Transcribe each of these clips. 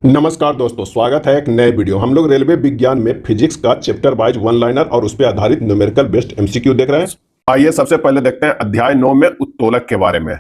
नमस्कार दोस्तों, स्वागत है एक नए वीडियो। हम लोग रेलवे विज्ञान में फिजिक्स का चैप्टर वाइज वन लाइनर और उस पर आधारित न्यूमेरिकल बेस्ड एमसीक्यू देख रहे हैं। आइए सबसे पहले देखते हैं अध्याय 9 में उत्तोलक के बारे में।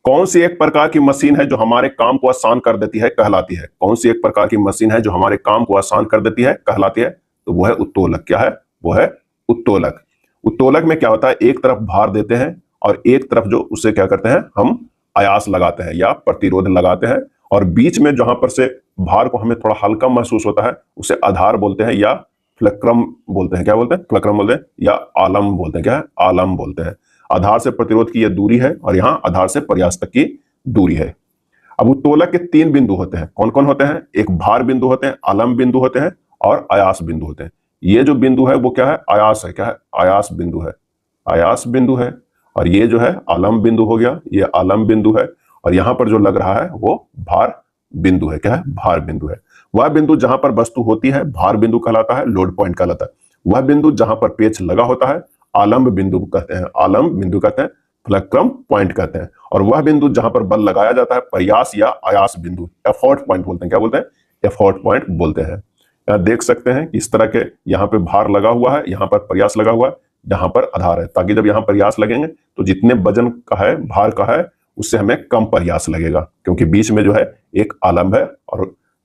कौन सी एक प्रकार की मशीन है जो हमारे काम को आसान कर देती है कहलाती है? कौन सी एक प्रकार की मशीन है जो हमारे काम को आसान कर देती है कहलाती है? तो वो है उत्तोलक। क्या है? वो है उत्तोलक। उत्तोलक में क्या होता है, एक तरफ भार देते हैं और एक तरफ जो उससे क्या करते हैं, हम आयास लगाते हैं या प्रतिरोध लगाते हैं, और बीच में जहां पर से भार को हमें थोड़ा हल्का महसूस होता है उसे आधार बोलते हैं या फ्लक्रम बोलते हैं। क्या बोलते हैं? फ्लक्रम बोलते हैं या आलम बोलते हैं। क्या है? आलम बोलते हैं। आधार से प्रतिरोध की यह दूरी है और यहाँ आधार से प्रयास तक की दूरी है। अब उत्तोलक के 3 बिंदु होते हैं। कौन कौन होते हैं? एक भार बिंदु होते हैं, आलम बिंदु होते हैं और आयास बिंदु होते हैं। ये जो बिंदु है वो क्या है? आयास है। क्या है? आयास बिंदु है। आयास बिंदु है। और ये जो है आलम बिंदु हो गया, ये आलम बिंदु है। और यहां पर जो लग रहा है वो भार बिंदु है। क्या है? भार बिंदु है। वह बिंदु जहां पर वस्तु होती है भार बिंदु कहलाता है, लोड पॉइंट कहलाता है। वह बिंदु जहां पर पेच लगा होता है आलम्ब बिंदु कहते हैं। आलम्ब बिंदु कहते हैं, फ्लक्रम पॉइंट कहते हैं। और वह बिंदु जहां पर बल लगाया जाता है प्रयास या आयास बिंदु, एफोर्ट पॉइंट बोलते हैं। क्या बोलते हैं? एफोर्ट पॉइंट बोलते हैं। यहाँ देख सकते हैं इस तरह के, यहाँ पे भार लगा हुआ है, यहाँ पर प्रयास लगा हुआ है, यहाँ पर आधार है, ताकि जब यहाँ प्रयास लगेंगे तो जितने वजन का है, भार का है, उससे हमें कम प्रयास लगेगा, क्योंकि बीच में जो है एक आलम्ब है और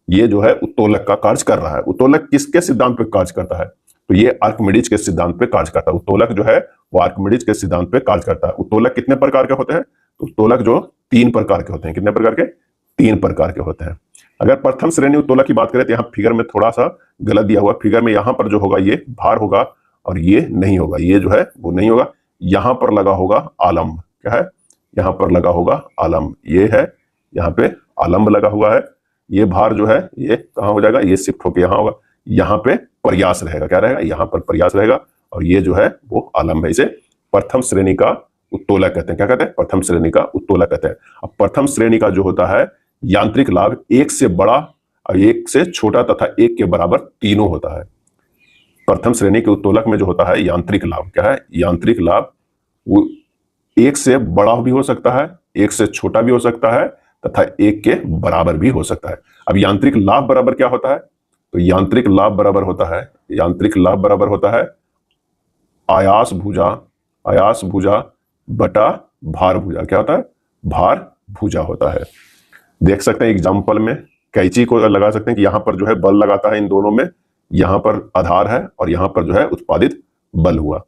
ये जो है उत्तोलक का कार्य कर रहा है। उत्तोलक किसके सिद्धांत पे कार्य करता है? तो ये आर्किमिडीज के सिद्धांत पे कार्य करता है। उत्तोलक जो है वो आर्किमिडीज के सिद्धांत पे कार्य करता है। उत्तोलक कितने प्रकार के होते हैं? तो उत्तोलक जो 3 प्रकार के होते हैं। कितने प्रकार के? 3 प्रकार के होते हैं। अगर प्रथम श्रेणी उत्तोलक की बात करें तो यहाँ फिगर में थोड़ा सा गलत दिया हुआ। फिगर में यहाँ पर जो होगा ये भार होगा और ये नहीं होगा, ये जो है वो नहीं होगा। यहाँ पर लगा होगा आलम्ब। क्या है? यहाँ पर लगा होगा आलम्ब। ये है, यहाँ पे आलम्ब लगा हुआ है। ये भार जो है ये कहाँ हो जाएगा? ये शिफ्ट होकर यहाँ होगा। यहाँ पे प्रयास रहेगा। क्या रहेगा? यहाँ पर प्रयास रहेगा। और ये जो है वो आलम्ब है। इसे प्रथम श्रेणी का उत्तोलक कहते हैं। क्या कहते हैं? प्रथम श्रेणी का उत्तोलक कहते हैं। अब प्रथम श्रेणी का जो होता है यांत्रिक लाभ 1 से बड़ा और 1 से छोटा तथा 1 के बराबर तीनों होता है। प्रथम श्रेणी के उत्तोलक में जो होता है यांत्रिक लाभ, क्या है? यांत्रिक लाभ वो 1 से बड़ा भी हो सकता है, 1 से छोटा भी हो सकता है तथा 1 के बराबर भी हो सकता है। अब यांत्रिक लाभ बराबर क्या होता है? तो यांत्रिक लाभ बराबर होता है, यांत्रिक लाभ बराबर होता है आयास भुजा बटा भार भुजा। क्या होता है? भार भुजा होता है। देख सकते हैं एग्जाम्पल में कैंची को लगा सकते हैं कि यहां पर जो है बल लगाता है, इन दोनों में यहां पर आधार है और यहां पर जो है उत्पादित बल हुआ।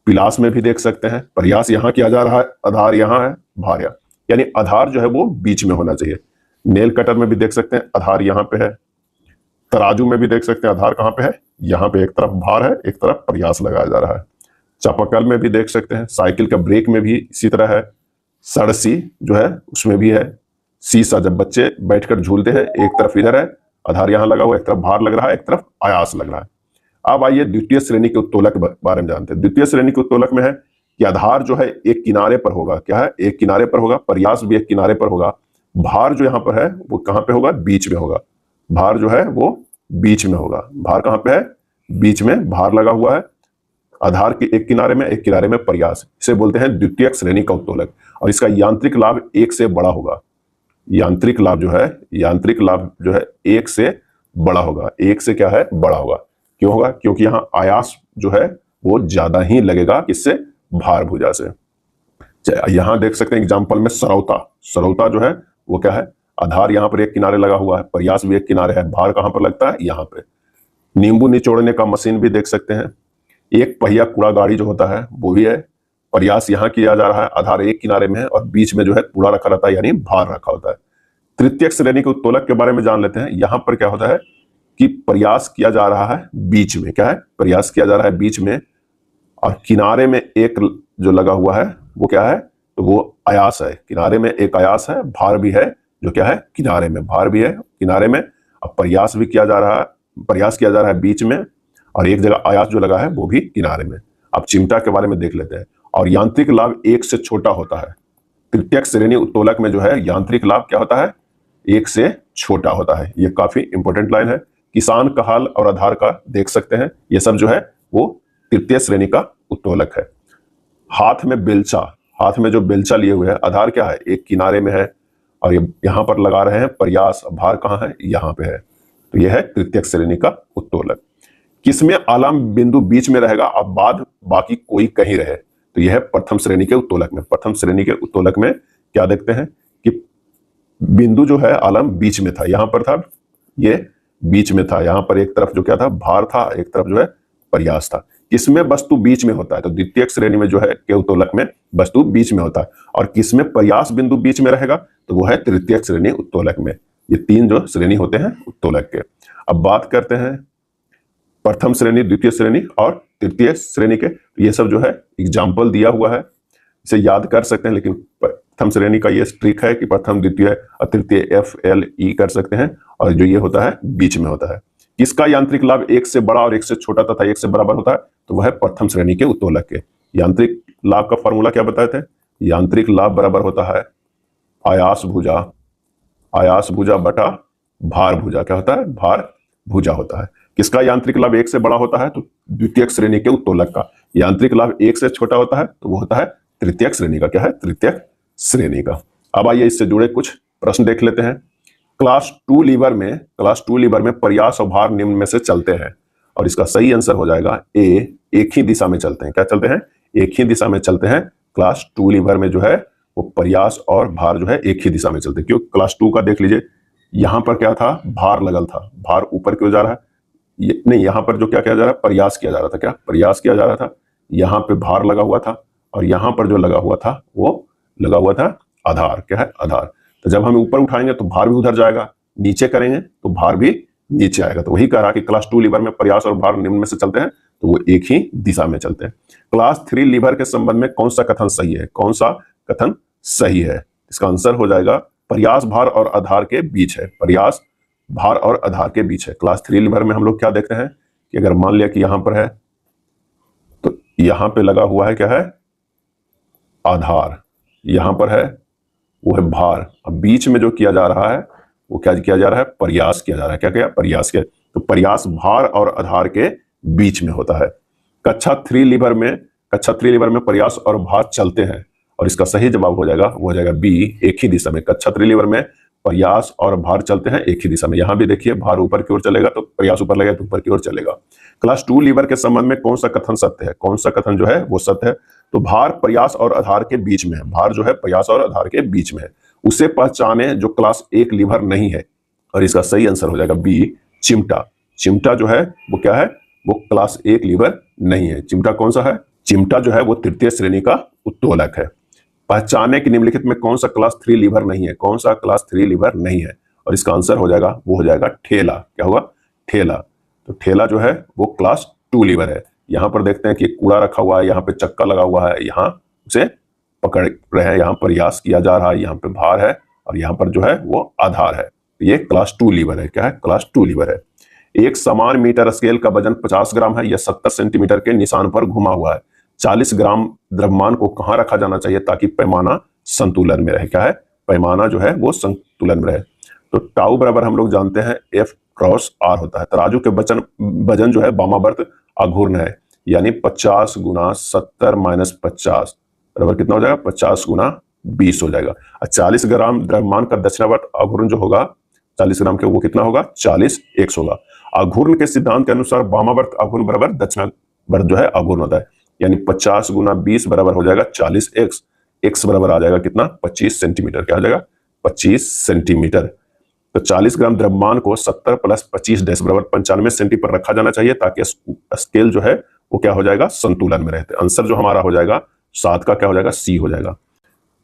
पिलास में भी देख सकते हैं प्रयास यहां किया जा रहा है, आधार यहां है, भार यहाँ, यानी आधार जो है वो बीच में होना चाहिए। नेल कटर में भी देख सकते हैं आधार यहां पे है। तराजू में भी देख सकते हैं आधार कहां पे है? यहां पे एक तरफ भार है, एक तरफ प्रयास लगाया जा रहा है। चापाकल में भी देख सकते हैं, साइकिल का ब्रेक में भी इसी तरह है। सड़सी जो है उसमें भी है। शीशा जब बच्चे बैठकर झूलते हैं, एक तरफ इधर है आधार यहां लगा हुआ, एक तरफ भार लग रहा है, एक तरफ आयास लग रहा है। अब आइए द्वितीय श्रेणी के उत्तोलक के बारे में जानते हैं। द्वितीय श्रेणी के उत्तोलक में है कि आधार जो है एक किनारे पर होगा। क्या है? एक किनारे पर होगा। प्रयास भी एक किनारे पर होगा। भार जो यहाँ पर है वो कहां पे होगा? बीच में होगा। भार जो है वो बीच में होगा। भार कहां पे है? बीच में भार लगा हुआ है। आधार के एक किनारे में प्रयास, इसे बोलते हैं द्वितीय श्रेणी का उत्तोलक। और इसका यांत्रिक लाभ 1 से बड़ा होगा। यांत्रिक लाभ जो है, यांत्रिक लाभ जो है 1 से बड़ा होगा। 1 से क्या है? बड़ा होगा। क्यों होगा? क्योंकि यहाँ आयास जो है वो ज्यादा ही लगेगा, किससे? भार भुजा से। यहां देख सकते हैं एग्जाम्पल में सरौता। सरौता जो है वो क्या है? आधार यहाँ पर एक किनारे लगा हुआ है, प्रयास भी एक किनारे है, भार कहां पर लगता है? यहाँ पे। नींबू निचोड़ने का मशीन भी देख सकते हैं। एक पहिया कूड़ा गाड़ी जो होता है वो भी है। प्रयास यहाँ किया जा रहा है, आधार एक किनारे में है और बीच में जो है कूड़ा रखा रहता है, यानी भार रखा होता है। तृतीय श्रेणी के उत्तोलक के बारे में जान लेते हैं। यहां पर क्या होता है कि प्रयास किया जा रहा है बीच में। क्या है? प्रयास किया जा रहा है बीच में और किनारे में एक जो लगा हुआ है वो क्या है? तो वो आयास है। किनारे में एक आयास है, भार भी है जो क्या है? किनारे में। भार भी है किनारे में। अब प्रयास भी किया जा रहा है, प्रयास किया जा रहा है बीच में और एक जगह आयास जो लगा है वो भी किनारे में। अब चिमटा के बारे में देख लेते हैं। और यांत्रिक लाभ 1 से छोटा होता है। तृतीय श्रेणी उत्तोलक में जो है यांत्रिक लाभ क्या होता है? 1 से छोटा होता है। ये काफी इंपॉर्टेंट लाइन है। किसान का हाल और आधार का देख सकते हैं, ये सब जो है वो तृतीय श्रेणी का उत्तोलक है। हाथ में बेलचा, हाथ में जो बेलचा लिए हुए है, आधार क्या है? एक किनारे में है और ये यहां पर लगा रहे हैं प्रयास, भार कहाँ है, यहां पे है, तो यह है तृतीयक श्रेणी का उत्तोलक। किसमें आलम बिंदु बीच में रहेगा और बाद बाकी कोई कहीं रहे, तो यह है प्रथम श्रेणी के उत्तोलक में। प्रथम श्रेणी के उत्तोलक में क्या देखते हैं कि बिंदु जो है आलम बीच में था, यहां पर था, ये बीच में था, यहां पर एक तरफ जो क्या था, भार था, एक तरफ जो है प्रयास था। किसमें वस्तु बीच में होता है, तो द्वितीय श्रेणी में जो है के उत्तोलक में वस्तु बीच में होता है, और किसमें प्रयास बिंदु बीच में रहेगा, तो वो है तृतीय श्रेणी उत्तोलक में। ये तीन जो श्रेणी होते हैं उत्तोलक के। अब बात करते हैं प्रथम श्रेणी, द्वितीय श्रेणी और तृतीय श्रेणी के। ये सब जो है एग्जाम्पल दिया हुआ है, इसे याद कर सकते हैं, लेकिन प्रथम श्रेणी का ये ट्रिक है कि प्रथम, द्वितीय और तृतीय एफ एल ई कर सकते हैं, और जो ये होता है बीच में होता है। किसका यांत्रिक लाभ एक से बड़ा और एक से छोटा तथा एक से बराबर होता है, तो वह है प्रथम श्रेणी के उत्तोलक के। यांत्रिक लाभ का फॉर्मूला क्या बताए थे, यांत्रिक लाभ बराबर होता है आयास भुजा बटा भार भुजा। क्या होता है, भार भुजा होता है। किसका यांत्रिक लाभ एक से बड़ा होता है, तो द्वितीय श्रेणी के उत्तोलक का। यांत्रिक लाभ एक से छोटा होता है, तो वो होता है तृतीय श्रेणी का। क्या है, तृतीय श्रेणी का। अब आइए इससे जुड़े कुछ प्रश्न देख लेते हैं। क्लास टू लीवर में प्रयास और भार निम्न में से चलते हैं, और इसका सही आंसर हो जाएगा ए, एक ही दिशा में चलते हैं। क्या चलते हैं, एक ही दिशा में चलते हैं। क्लास टू लीवर में जो है वो प्रयास और भार जो है एक ही दिशा में चलते हैं। क्यों, क्लास टू का देख लीजिए, यहां पर क्या था, भार लगल था, भार ऊपर क्यों जा रहा है, नहीं, यहां पर जो क्या किया जा रहा है, प्रयास किया जा रहा था। क्या प्रयास किया जा रहा था, यहां पे भार लगा हुआ था, और यहां पर जो लगा हुआ था वो लगा हुआ था आधार। क्या है, आधार। तो जब हम ऊपर उठाएंगे तो भार भी उधर जाएगा, नीचे करेंगे तो भार भी नीचे आएगा। तो वही कह रहा कि क्लास टू लीवर में प्रयास और भार निम्न में से चलते हैं, तो वो एक ही दिशा में चलते हैं। क्लास थ्री लीवर के संबंध में कौन सा कथन सही है, कौन सा कथन सही है, इसका आंसर हो जाएगा प्रयास भार और आधार के बीच है। प्रयास भार और आधार के बीच है। क्लास थ्री लीवर में हम लोग क्या देखते हैं कि अगर मान लिया कि यहां पर है, तो यहां पे लगा हुआ है क्या है, आधार, यहां पर है वो है भार, अब बीच में जो किया जा रहा है वो क्या किया जा रहा है, प्रयास किया जा रहा है। क्या प्रयास किया, तो प्रयास भार और आधार के बीच में होता है। कक्षा थ्री लीवर में प्रयास और भार चलते हैं, और इसका सही जवाब हो जाएगा, वो हो जाएगा बी, एक ही दिशा में। कक्षा थ्री लीवर में प्रयास और भार चलते हैं एक ही दिशा में। यहां भी देखिए भार ऊपर की ओर चलेगा तो प्रयास ऊपर लगेगा तो ऊपर की ओर चलेगा। क्लास टू लीवर के संबंध में कौन सा कथन सत्य है, कौन सा कथन जो है वो सत्य है, तो भार प्रयास और आधार के बीच में है। भार जो है प्रयास और आधार के बीच में है, उसे पहचाने जो क्लास एक लीवर नहीं है, और इसका सही आंसर हो जाएगा बी, चिमटा। चिमटा जो है वो क्या है, वो क्लास एक लीवर नहीं है। चिमटा कौन सा है, चिमटा जो है वो तृतीय श्रेणी का उत्तोलक है। पहचाने कि निम्नलिखित में कौन सा क्लास थ्री लीवर नहीं है, कौन सा क्लास थ्री लीवर नहीं है, और इसका आंसर हो जाएगा, वो हो जाएगा ठेला। क्या होगा, ठेला। तो ठेला जो है वो क्लास टू लीवर है। यहां पर देखते हैं कि कूड़ा रखा हुआ है, यहाँ पे चक्का लगा हुआ है, यहाँ उसे पकड़ रहे हैं, यहाँ प्रयास किया जा रहा है, यहाँ पे भार है, और यहाँ पर जो है वो आधार है। ये क्लास टू लीवर है। क्या है, क्लास टू लीवर है। एक समान मीटर स्केल का वजन 50 ग्राम है, यह 70 सेंटीमीटर के निशान पर घुमा हुआ है। 40 ग्राम द्रव्यमान को कहां रखा जाना चाहिए ताकि पैमाना संतुलन में रहे। क्या है, पैमाना जो है वो संतुलन में रहे। तो टाउ बराबर हम लोग जानते हैं F क्रॉस R होता है। तराजू के वजन जो है वामावर्त आघूर्ण है, यानी 50 गुना 70 माइनस 50 बराबर कितना हो जाएगा, 50 गुना 20 हो जाएगा। और 40 ग्राम द्रव्यमान का दक्षिणावर्त आघूर्ण जो होगा 40 ग्राम के, वो कितना होगा, 40x होगा। आघूर्ण के सिद्धांत के अनुसार वामावर्त आघूर्ण बराबर दक्षिणावर्त जो है आघूर्ण होता है, यानी 50 गुना 20 बराबर हो जाएगा 40x। x बराबर आ जाएगा कितना, 25 सेंटीमीटर। क्या आ जाएगा, 25 सेंटीमीटर। तो 40 ग्राम द्रव्यमान को 70 प्लस 25 डैश बराबर 95 सेंटी पर रखा जाना चाहिए ताकि स्केल जो है वो क्या हो जाएगा, संतुलन में रहते। आंसर जो हमारा हो जाएगा 7 का क्या हो जाएगा, सी हो जाएगा।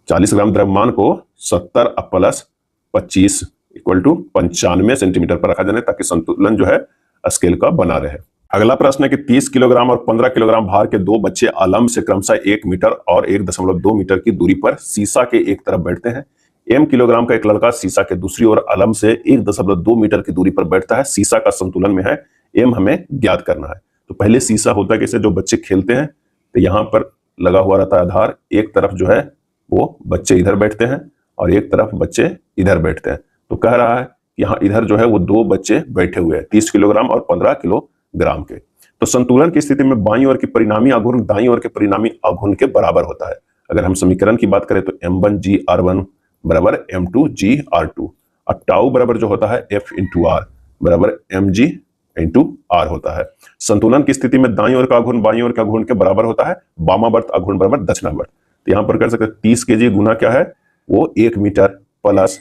40 ग्राम द्रव्यमान को 70 प्लस 25 इक्वल टू 95 सेंटीमीटर पर रखा जाना ताकि संतुलन जो है स्केल का बना रहे। अगला प्रश्न है कि 30 किलोग्राम और 15 किलोग्राम भार के दो बच्चे आलम से क्रमशः 1 मीटर और 1.2 मीटर की दूरी पर सीसा के एक तरफ बैठते हैं। m किलोग्राम का एक लड़का सीसा के दूसरी ओर आलम से 1.2 मीटर की दूरी पर बैठता है। सीसा का संतुलन में है, m हमें ज्ञात करना है। तो पहले सीसा होता है कैसे, जो बच्चे खेलते हैं तो यहाँ पर लगा हुआ रहता है आधार, एक तरफ जो है वो बच्चे इधर बैठते हैं और एक तरफ बच्चे इधर बैठते हैं। तो कह रहा है यहाँ इधर जो है वो दो बच्चे बैठे हुए हैं 30 किलोग्राम और 15 किलोग्राम के। तो संतुलन की स्थिति में बाईं ओर की परिणामी आघूर्ण दाईं ओर के परिणामी आघूर्ण के बराबर होता है। अगर हम समीकरण की बात करें तो m1 g r1 बराबर m2g/r2 और टाउ बराबर जो होता है f/r बराबर mg इंटू आर होता है। संतुलन की स्थिति में दाईं ओर का घूर्ण बाईं ओर का घूर्ण के बराबर होता है, वामावर्त अघूर्ण बराबर दक्षिणावर्त। तो यहां पर कर सकते 30 kg गुना क्या है वो 1 मीटर प्लस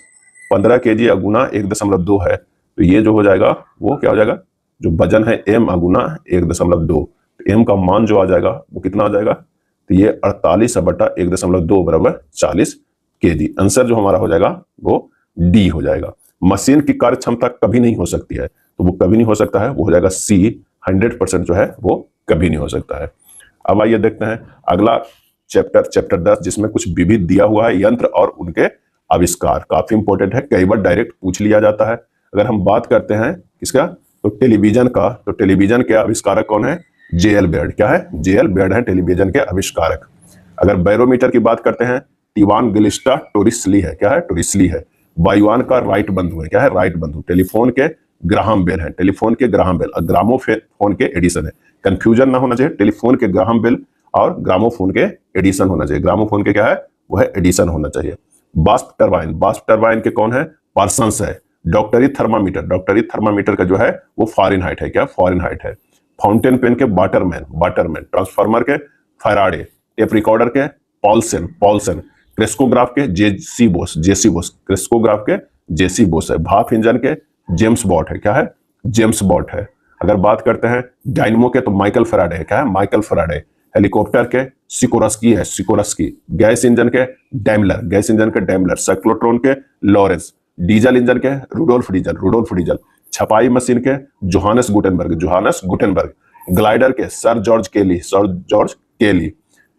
15 kg गुना 1.2 है। तो ये जो हो जाएगा वो क्या हो जाएगा, जो वजन है m गुना 1.2, m का मान जो आ जाएगा वो कितना आ जाएगा, तो ये 48/1.2 बराबर 40 kg। आंसर जो हमारा हो जाएगा वो डी हो जाएगा। मशीन की कार्य क्षमता कभी नहीं हो सकती है, तो वो कभी नहीं हो सकता है, वो हो जाएगा सी। 100% जो है वो कभी नहीं हो सकता है। अब आइए देखते हैं अगला चैप्टर 10, जिसमें कुछ विविध दिया हुआ है यंत्र और उनके आविष्कार। काफी इंपॉर्टेंट है, कई बार डायरेक्ट पूछ लिया जाता है। अगर हम बात करते हैं किसका, तो टेलीविजन का, तो टेलीविजन के आविष्कारक कौन है, जेएल बेयर्ड। क्या है, जेएल बेयर्ड है टेलीविजन के आविष्कारक। अगर बैरोमीटर की बात करते हैं, टिवान गिलिस्टा टोरिस्ली है। क्या है, टोरिस्ली है। वायुयान का राइट बंधु है। क्या है, राइट बंधु। टेलीफोन के ग्राहम बेल है, टेलीफोन के ग्राहम बेल। और ग्रामोफोन के एडिसन है। कंफ्यूजन ना होना चाहिए, टेलीफोन के ग्राहम बेल और ग्रामोफोन के एडिसन होना चाहिए। ग्रामोफोन के क्या है, वो है एडिसन होना चाहिए। बाष्प टरबाइन, बाष्प टरबाइन के कौन है, पार्सन्स है। डॉक्टरी थर्मामीटर, डॉक्टरी थर्मामीटर का जो है वो फॉरेनहाइट है। क्या, फॉरेनहाइट है। फाउंटेन पेन के वाटरमैन, वाटरमैन। ट्रांसफार्मर के फैराडे। टेप रिकॉर्डर के पॉल्सन, पॉल्सन। क्रेस्कोग्राफ के जेसी बोस, जेसी बोस। क्रेस्कोग्राफ के जेसी बोस है। भाप इंजन के जेम्स बॉट है। क्या है, जेम्स बॉट है। अगर बात करते हैं डायनमो के, तो माइकल फैराडे है। क्या है, माइकल फैराडे। हेलीकॉप्टर के सिकोरस्की है, सिकोरस्की। गैस इंजन के डैमलर, गैस इंजन के डैमलर। साइक्लोट्रॉन के लॉरेंस। डीजल इंजन के रुडोल्फ डीजल, रुडोल्फ डीजल। छपाई मशीन के Johannes Gutenberg, Johannes Gutenberg. Glider के सर जॉर्ज केली, सर जॉर्ज केली।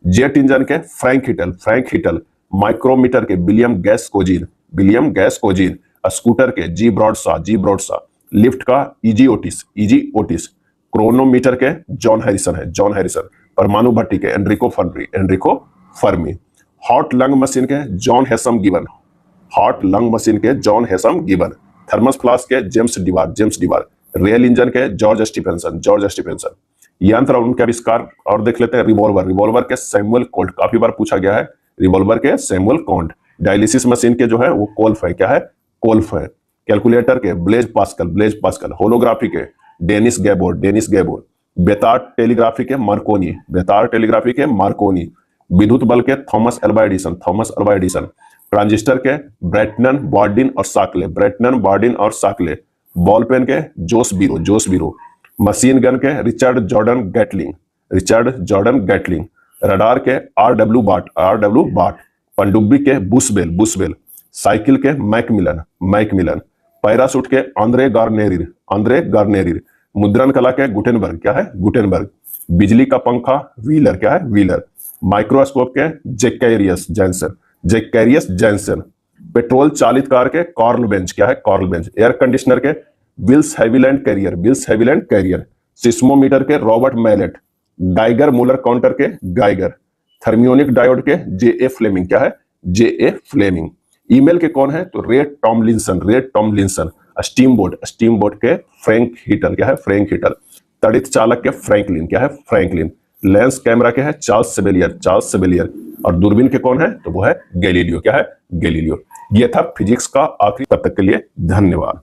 जेट इंजन के फ्रैंक हिटल, फ्रैंक हिटल। माइक्रोमीटर के William gas cuisine, William gas cuisine. Scooter के जी ब्रॉडशॉ, जी ब्रॉडशॉ। लिफ्ट का easy Otis, easy Otis. Chronometer के जॉन हैरिसन है, जॉन हैरिसन। परमाणु भट्टी के Enrico Fermi, Enrico Fermi. Heart lung machine के जॉन हेसम गिवन, हॉट लंग मशीन के जॉन हेसम गिवन। थर्मस फ्लास्क के James Dewar, James Dewar. Rail engine के जॉर्ज स्टीफेंसन, जॉर्ज स्टीफेंसन। यंत्र और उनके आविष्कार और देख लेते हैं। रिवॉल्वर, रिवॉल्वर के सैमुअल कोल्ट, काफी बार पूछा गया है। रिवॉल्वर के सैमुअल कोल्ट। डायलिसिस मशीन के जो है वो कोल्फ है। क्या है, कोल्फ है। कैलकुलेटर के Blaise Pascal, Blaise Pascal. Holography के डेनिस गैबोर, डेनिस गैबोर। बेतार टेलीग्राफी के मार्कोनी, बेतार टेलीग्राफी के मार्कोनी। विद्युत बल के Thomas Alva Edison, Thomas Alva Edison. Transistor के ब्रेटनन, बार्डिन और साकले, ब्रेटनन, बार्डिन और साकले। बॉल पेन के जोस बीरो, जोस बीरो। मशीन गन के Richard Jordan Gatling, Richard Jordan Gatling. Radar के आर.डब्ल्यू. बाट, आर.डब्ल्यू. बाट। पनडुब्बी के बुशबेल, बुशबेल। साइकिल के मैकमिलन, मैकमिलन। पैरासूट के आंद्रे गार्नेरिर, आंद्रे गार्नेरिर। मुद्रण कला के गुटेनबर्ग। क्या है, गुटेनबर्ग। बिजली का पंखा व्हीलर। क्या है, व्हीलर। माइक्रोस्कोप के Zacharias Janssen, Zacharias Janssen. Petrol चालित कार के कार्ल बेंच। क्या है, कार्ल बेंच। एयर कंडीशनर के Willis Haviland Carrier, Willis Haviland Carrier. Seismometer के Robert Mallet. Geiger Muller counter के गाइगर। थर्मियोनिक डायोड के जे.ए. फ्लेमिंग। क्या है, जे.ए. फ्लेमिंग। ईमेल के कौन है, तो रे टॉमलिंसन, रे Tomlinson. Steam boat, steam boat के फ्रैंक हिटल। क्या है, फ्रैंक हिटल। तड़ित चालक के फ्रैंकलिन। क्या है, फ्रैंकलिन। लेंस कैमरा के है चार्ल्स सेबेलियर, चार्ल्स सेबेलियर। और दूरबीन के कौन है, तो वो है गैलीलियो। क्या है, गैलीलियो। ये था फिजिक्स का आखिरी। तब तक के लिए धन्यवाद।